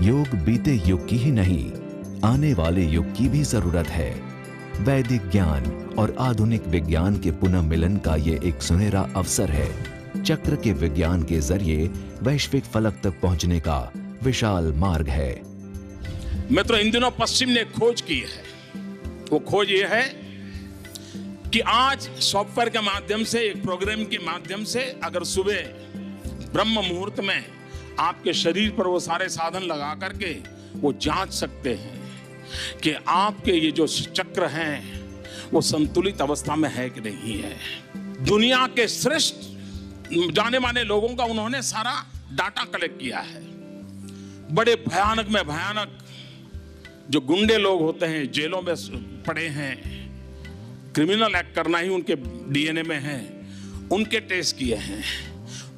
योग बीते युग की ही नहीं, आने वाले युग की भी जरूरत है। वैदिक ज्ञान और आधुनिक विज्ञान के पुनः मिलन का ये एक सुनहरा अवसर है। चक्र के विज्ञान के जरिए वैश्विक फलक तक पहुंचने का विशाल मार्ग है। मित्रों, इन दिनों पश्चिम ने खोज की है। वो खोज ये है कि आज सॉफ्टवेयर के माध्यम से, एक प्रोग्राम के माध्यम से, अगर सुबह ब्रह्म मुहूर्त में आपके शरीर पर वो सारे साधन लगा करके वो जांच सकते हैं कि आपके ये जो चक्र हैं वो संतुलित अवस्था में है कि नहीं है। दुनिया के श्रेष्ठ जाने माने लोगों का उन्होंने सारा डाटा कलेक्ट किया है। बड़े भयानक में भयानक जो गुंडे लोग होते हैं, जेलों में पड़े हैं, क्रिमिनल एक्ट करना ही उनके डीएनए में है, उनके टेस्ट किए हैं।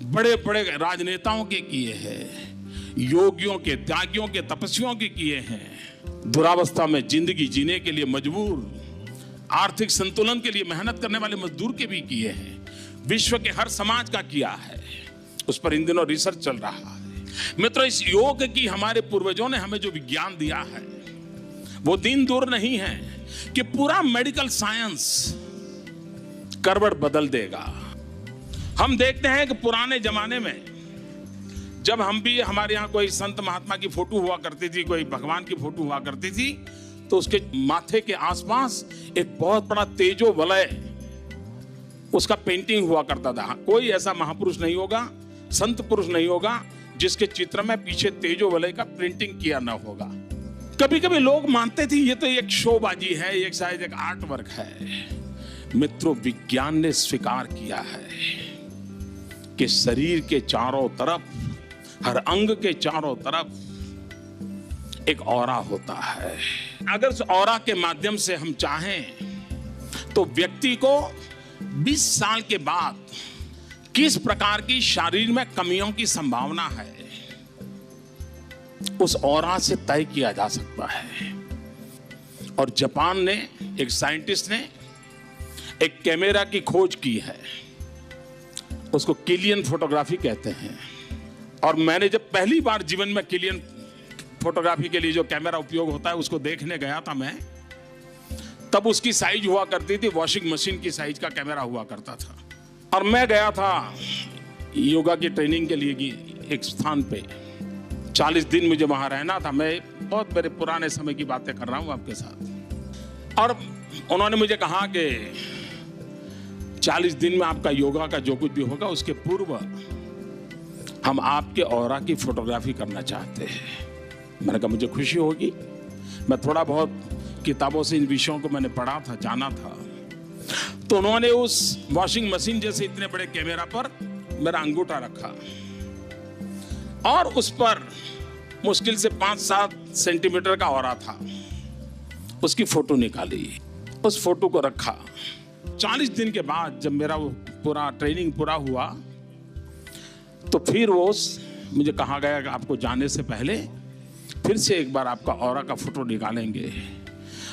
बड़े बड़े राजनेताओं के किए हैं, योगियों के, त्यागियों के, तपस्वियों के किए हैं। दुरावस्था में जिंदगी जीने के लिए मजबूर, आर्थिक संतुलन के लिए मेहनत करने वाले मजदूर के भी किए हैं। विश्व के हर समाज का किया है। उस पर इन दिनों रिसर्च चल रहा है। मित्रों, इस योग की हमारे पूर्वजों ने हमें जो विज्ञान दिया है वो दिन दूर नहीं है कि पूरा मेडिकल साइंस करवट बदल देगा। हम देखते हैं कि पुराने जमाने में जब हम भी, हमारे यहाँ कोई संत महात्मा की फोटो हुआ करती थी, कोई भगवान की फोटो हुआ करती थी, तो उसके माथे के आसपास एक बहुत बड़ा तेजो वलय उसका पेंटिंग हुआ करता था। कोई ऐसा महापुरुष नहीं होगा, संत पुरुष नहीं होगा जिसके चित्र में पीछे तेजो वलय का प्रिंटिंग किया ना होगा। कभी कभी लोग मानते थे ये तो एक शोबाजी है, एक शायद एक आर्ट वर्क है। मित्रों, विज्ञान ने स्वीकार किया है कि शरीर के चारों तरफ, हर अंग के चारों तरफ एक ऑरा होता है। अगर उस ऑरा के माध्यम से हम चाहें तो व्यक्ति को 20 साल के बाद किस प्रकार की शरीर में कमियों की संभावना है, उस ऑरा से तय किया जा सकता है। और जापान ने, एक साइंटिस्ट ने एक कैमरा की खोज की है, उसको किलियन फोटोग्राफी कहते हैं। और मैंने जब पहली बार जीवन में किलियन फोटोग्राफी के लिए जो कैमरा उपयोग होता है उसको देखने गया था मैं, तब उसकी साइज हुआ करती थी वॉशिंग मशीन की साइज का कैमरा हुआ करता था। और मैं गया था योगा की ट्रेनिंग के लिए एक स्थान पे, 40 दिन मुझे वहां रहना था। मैं बहुत मेरे पुराने समय की बातें कर रहा हूं आपके साथ। और उन्होंने मुझे कहा कि 40 दिन में आपका योगा का जो कुछ भी होगा उसके पूर्व हम आपके ऑरा की फोटोग्राफी करना चाहते हैं। मैंने कहा मुझे खुशी होगी। मैं थोड़ा बहुत किताबों से इन विषयों को मैंने पढ़ा था, जाना था। तो उन्होंने उस वॉशिंग मशीन जैसे इतने बड़े कैमरा पर मेरा अंगूठा रखा और उस पर मुश्किल से 5-7 सेंटीमीटर का ऑरा था। उसकी फोटो निकाली, उस फोटो को रखा। 40 दिन के बाद जब मेरा वो पूरा ट्रेनिंग पूरा हुआ तो फिर वो मुझे कहा गया कि आपको जाने से पहले फिर से एक बार आपका ऑरा का फोटो निकालेंगे।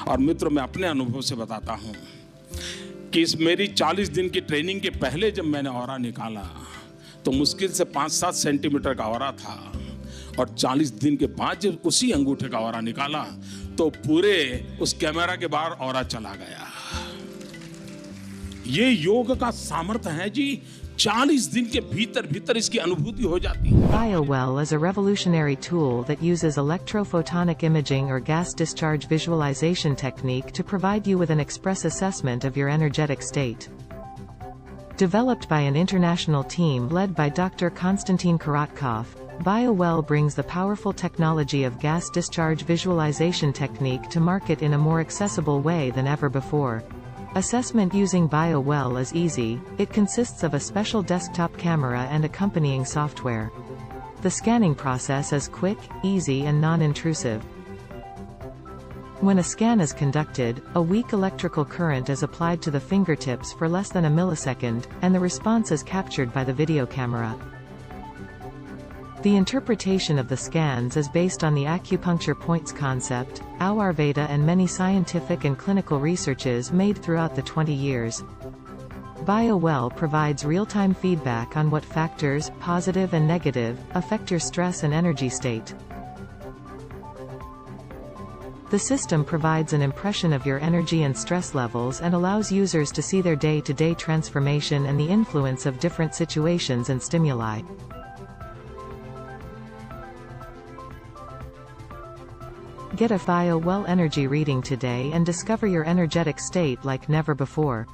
और मित्रों, मैं अपने अनुभव से बताता हूं कि इस मेरी 40 दिन की ट्रेनिंग के पहले जब मैंने ऑरा निकाला तो मुश्किल से 5-7 सेंटीमीटर का ऑरा था। और 40 दिन के बाद जब उसी अंगूठे का ऑरा निकाला तो पूरे उस कैमरा के बाहर ऑरा चला गया। ये योग का सामर्थ्य है जी। 40 दिन के भीतर भीतर इसकी अनुभूति हो जाती है। BioWell is a revolutionary tool that uses electrophotonic imaging or gas discharge visualization technique to provide you with an express assessment of your energetic state. Developed by an international team led by Dr. Konstantin Korotkov, BioWell brings the powerful technology of gas discharge visualization technique to market in a more accessible way than ever before. Assessment using BioWell is easy. It consists of a special desktop camera and accompanying software. The scanning process is quick, easy and non-intrusive. When a scan is conducted, a weak electrical current is applied to the fingertips for less than a millisecond, and the response is captured by the video camera. The interpretation of the scans is based on the acupuncture points concept, Ayurveda and many scientific and clinical researches made throughout the 20 years. BioWell provides real-time feedback on what factors, positive and negative, affect your stress and energy state. The system provides an impression of your energy and stress levels and allows users to see their day-to-day transformation and the influence of different situations and stimuli. Get a FiO Well energy reading today and discover your energetic state like never before.